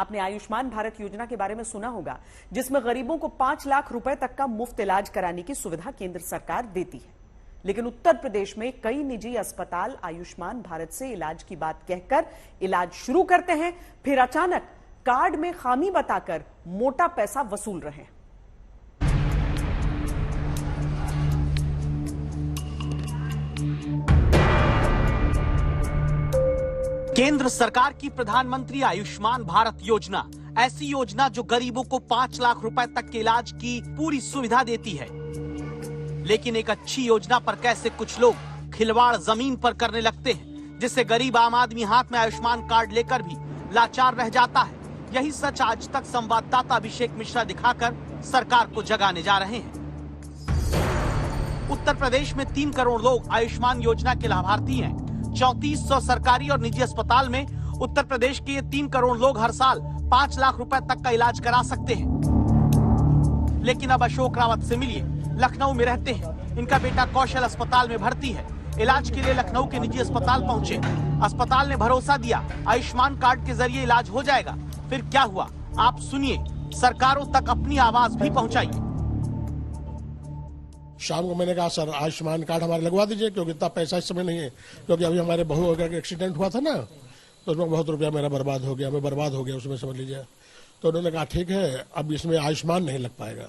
आपने आयुष्मान भारत योजना के बारे में सुना होगा, जिसमें गरीबों को 5 लाख रुपए तक का मुफ्त इलाज कराने की सुविधा केंद्र सरकार देती है। लेकिन उत्तर प्रदेश में कई निजी अस्पताल आयुष्मान भारत से इलाज की बात कहकर इलाज शुरू करते हैं, फिर अचानक कार्ड में खामी बताकर मोटा पैसा वसूल रहे हैं। केंद्र सरकार की प्रधानमंत्री आयुष्मान भारत योजना ऐसी योजना जो गरीबों को 5 लाख रुपए तक के इलाज की पूरी सुविधा देती है। लेकिन एक अच्छी योजना पर कैसे कुछ लोग खिलवाड़ जमीन पर करने लगते हैं, जिससे गरीब आम आदमी हाथ में आयुष्मान कार्ड लेकर भी लाचार रह जाता है। यही सच आज तक संवाददाता अभिषेक मिश्रा दिखाकर सरकार को जगाने जा रहे हैं। उत्तर प्रदेश में 3 करोड़ लोग आयुष्मान योजना के लाभार्थी हैं। 3400 सरकारी और निजी अस्पताल में उत्तर प्रदेश के ये 3 करोड़ लोग हर साल 5 लाख रुपए तक का इलाज करा सकते हैं। लेकिन अब अशोक रावत से मिलिए, लखनऊ में रहते हैं। इनका बेटा कौशल अस्पताल में भर्ती है। इलाज के लिए लखनऊ के निजी अस्पताल पहुंचे। अस्पताल ने भरोसा दिया आयुष्मान कार्ड के जरिए इलाज हो जाएगा। फिर क्या हुआ, आप सुनिए। सरकारों तक अपनी आवाज भी पहुंचाइए। शाम को मैंने कहा सर आयुष्मान कार्ड हमारे लगवा दीजिए, क्योंकि इतना पैसा इस समय नहीं है, क्योंकि अभी हमारे बहू का एक्सीडेंट हुआ था ना, तो उसमें बहुत रुपया मेरा बर्बाद हो गया, मैं बर्बाद हो गया उसमें, समझ लीजिए। तो उन्होंने कहा ठीक है, अब इसमें आयुष्मान नहीं लग पाएगा।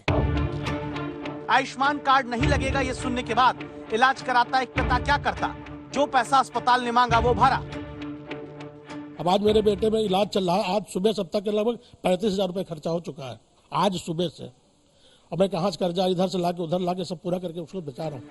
आयुष्मान कार्ड नहीं लगेगा ये सुनने के बाद इलाज कराता एक पिता क्या करता, जो पैसा अस्पताल ने मांगा वो भरा। अब आज मेरे बेटे में इलाज चल रहा है। आज सुबह से अब तक लगभग 35,000 रुपए खर्चा हो चुका है, आज सुबह से। अब मैं कहाँ से कर्जा इधर से लाके उधर लाके सब पूरा करके उसको बचा रहा हूँ।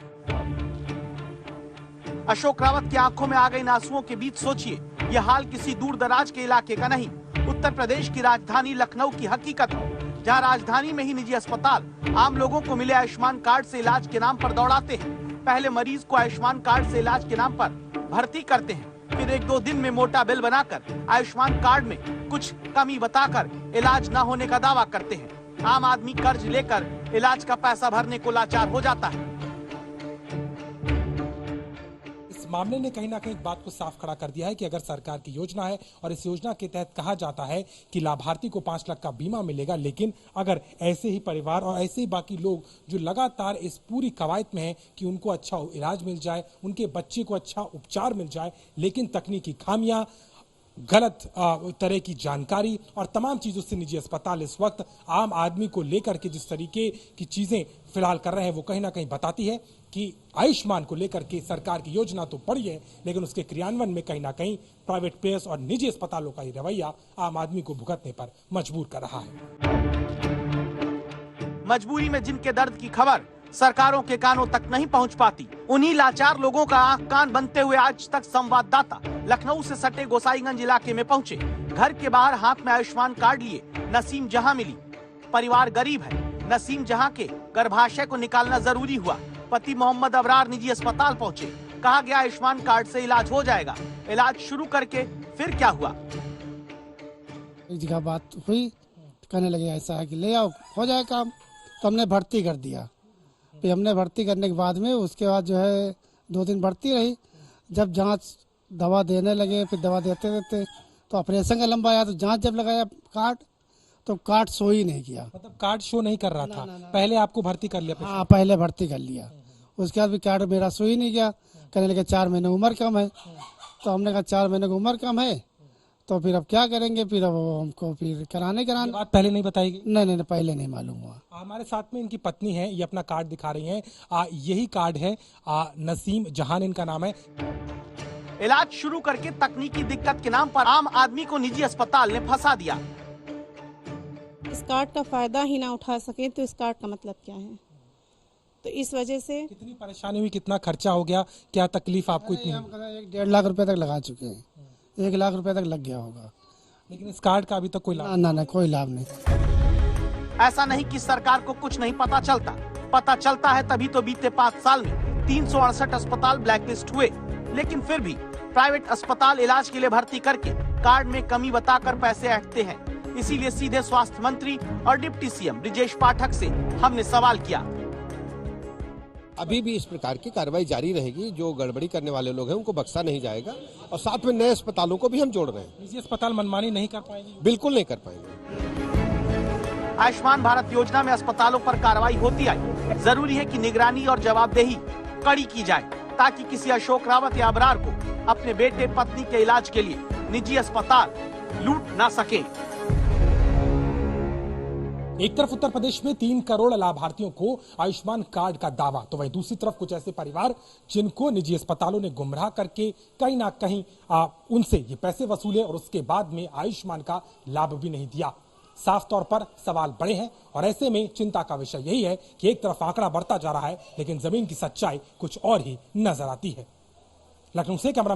अशोक रावत की आंखों में आ गई आंसुओं के बीच सोचिए, यह हाल किसी दूर दराज के इलाके का नहीं, उत्तर प्रदेश की राजधानी लखनऊ की हकीकत है, जहां राजधानी में ही निजी अस्पताल आम लोगों को मिले आयुष्मान कार्ड से इलाज के नाम पर दौड़ाते हैं। पहले मरीज को आयुष्मान कार्ड से इलाज के नाम पर भर्ती करते हैं, फिर 1-2 दिन में मोटा बिल बनाकर आयुष्मान कार्ड में कुछ कमी बताकर इलाज न होने का दावा करते हैं। आम आदमी कर्ज लेकर इलाज का पैसा भरने को लाचार हो जाता है। इस मामले ने कहीं ना कहीं बात को साफ खड़ा कर दिया है कि अगर सरकार की योजना है और इस योजना के तहत कहा जाता है कि लाभार्थी को 5 लाख का बीमा मिलेगा, लेकिन अगर ऐसे ही परिवार और ऐसे ही बाकी लोग जो लगातार इस पूरी कवायद में है कि उनको अच्छा इलाज मिल जाए, उनके बच्चे को अच्छा उपचार मिल जाए, लेकिन तकनीकी खामियां, गलत तरह की जानकारी और तमाम चीजों से निजी अस्पताल इस वक्त आम आदमी को लेकर के जिस तरीके की चीजें फिलहाल कर रहे हैं, वो कहीं ना कहीं बताती है कि आयुष्मान को लेकर के सरकार की योजना तो बड़ी है, लेकिन उसके क्रियान्वयन में कहीं ना कहीं प्राइवेट पेयर्स और निजी अस्पतालों का ही रवैया आम आदमी को भुगतने पर मजबूर कर रहा है। मजबूरी में जिनके दर्द की खबर सरकारों के कानों तक नहीं पहुंच पाती, उन्हीं लाचार लोगों का आंख कान बनते हुए आज तक संवाददाता लखनऊ से सटे गोसाईगंज इलाके में पहुंचे। घर के बाहर हाथ में आयुष्मान कार्ड लिए नसीम जहां मिली। परिवार गरीब है। नसीम जहां के गर्भाशय को निकालना जरूरी हुआ। पति मोहम्मद अबरार निजी अस्पताल पहुंचे। कहा गया आयुष्मान कार्ड से इलाज हो जाएगा। इलाज शुरू करके फिर क्या हुआ, एक जगह बात हुई, कहने लगे ऐसा है कि ले आओ हो जाए काम, तो हमने भर्ती कर दिया। फिर हमने भर्ती करने के बाद में उसके बाद जो है 2 दिन भर्ती रही। जब जांच दवा देने लगे, फिर दवा देते देते तो ऑपरेशन का लंबा आया, तो जांच जब लगाया कार्ड, तो कार्ड शो ही नहीं किया। मतलब कार्ड शो नहीं कर रहा था। पहले आपको भर्ती कर लिया? हाँ, पहले भर्ती कर लिया। उसके बाद भी कार्ड मेरा शो ही नहीं किया। कहने लगे 4 महीने उम्र कम है। तो हमने कहा 4 महीने की उम्र कम है, तो फिर अब क्या करेंगे, फिर अब हमको फिर कराने बात पहले नहीं बताई? नहीं, पहले नहीं मालूम हुआ। हमारे साथ में इनकी पत्नी है, ये अपना कार्ड दिखा रही हैं। यही कार्ड है, नसीम जहान इनका नाम है। इलाज शुरू करके तकनीकी दिक्कत के नाम पर आम आदमी को निजी अस्पताल ने फंसा दिया। इस कार्ड का फायदा ही ना उठा सके तो इस कार्ड का मतलब क्या है? तो इस वजह से कितनी परेशानी हुई, कितना खर्चा हो गया, क्या तकलीफ आपको इतनी? 1.5 लाख रुपए तक लगा चुके हैं। 1 लाख रुपए तक लग गया होगा, लेकिन इस कार्ड का अभी तक कोई लाभ? ना, कोई लाभ नहीं। ऐसा नहीं कि सरकार को कुछ नहीं पता चलता है तभी तो बीते 5 साल में 368 अस्पताल ब्लैकलिस्ट हुए। लेकिन फिर भी प्राइवेट अस्पताल इलाज के लिए भर्ती करके कार्ड में कमी बताकर पैसे ऐंठते हैं। इसीलिए सीधे स्वास्थ्य मंत्री और डिप्टी सीएम ब्रिजेश पाठक से हमने सवाल किया। अभी भी इस प्रकार की कार्रवाई जारी रहेगी। जो गड़बड़ी करने वाले लोग हैं उनको बख्शा नहीं जाएगा और साथ में नए अस्पतालों को भी हम जोड़ रहे हैं। निजी अस्पताल मनमानी नहीं कर पाएंगे? बिल्कुल नहीं कर पाएंगे। आयुष्मान भारत योजना में अस्पतालों पर कार्रवाई होती आई। जरूरी है कि निगरानी और जवाबदेही कड़ी की जाए ताकि किसी अशोक रावत या अबरार को अपने बेटे पत्नी के इलाज के लिए निजी अस्पताल लूट ना सके। एक तरफ उत्तर प्रदेश में 3 करोड़ लाभार्थियों को आयुष्मान कार्ड का दावा, तो वहीं दूसरी तरफ कुछ ऐसे परिवार जिनको निजी अस्पतालों ने गुमराह करके कहीं ना कहीं उनसे ये पैसे वसूले और उसके बाद में आयुष्मान का लाभ भी नहीं दिया। साफ तौर पर सवाल बड़े हैं और ऐसे में चिंता का विषय यही है कि एक तरफ आंकड़ा बढ़ता जा रहा है लेकिन जमीन की सच्चाई कुछ और ही नजर आती है। लखनऊ से कैमरा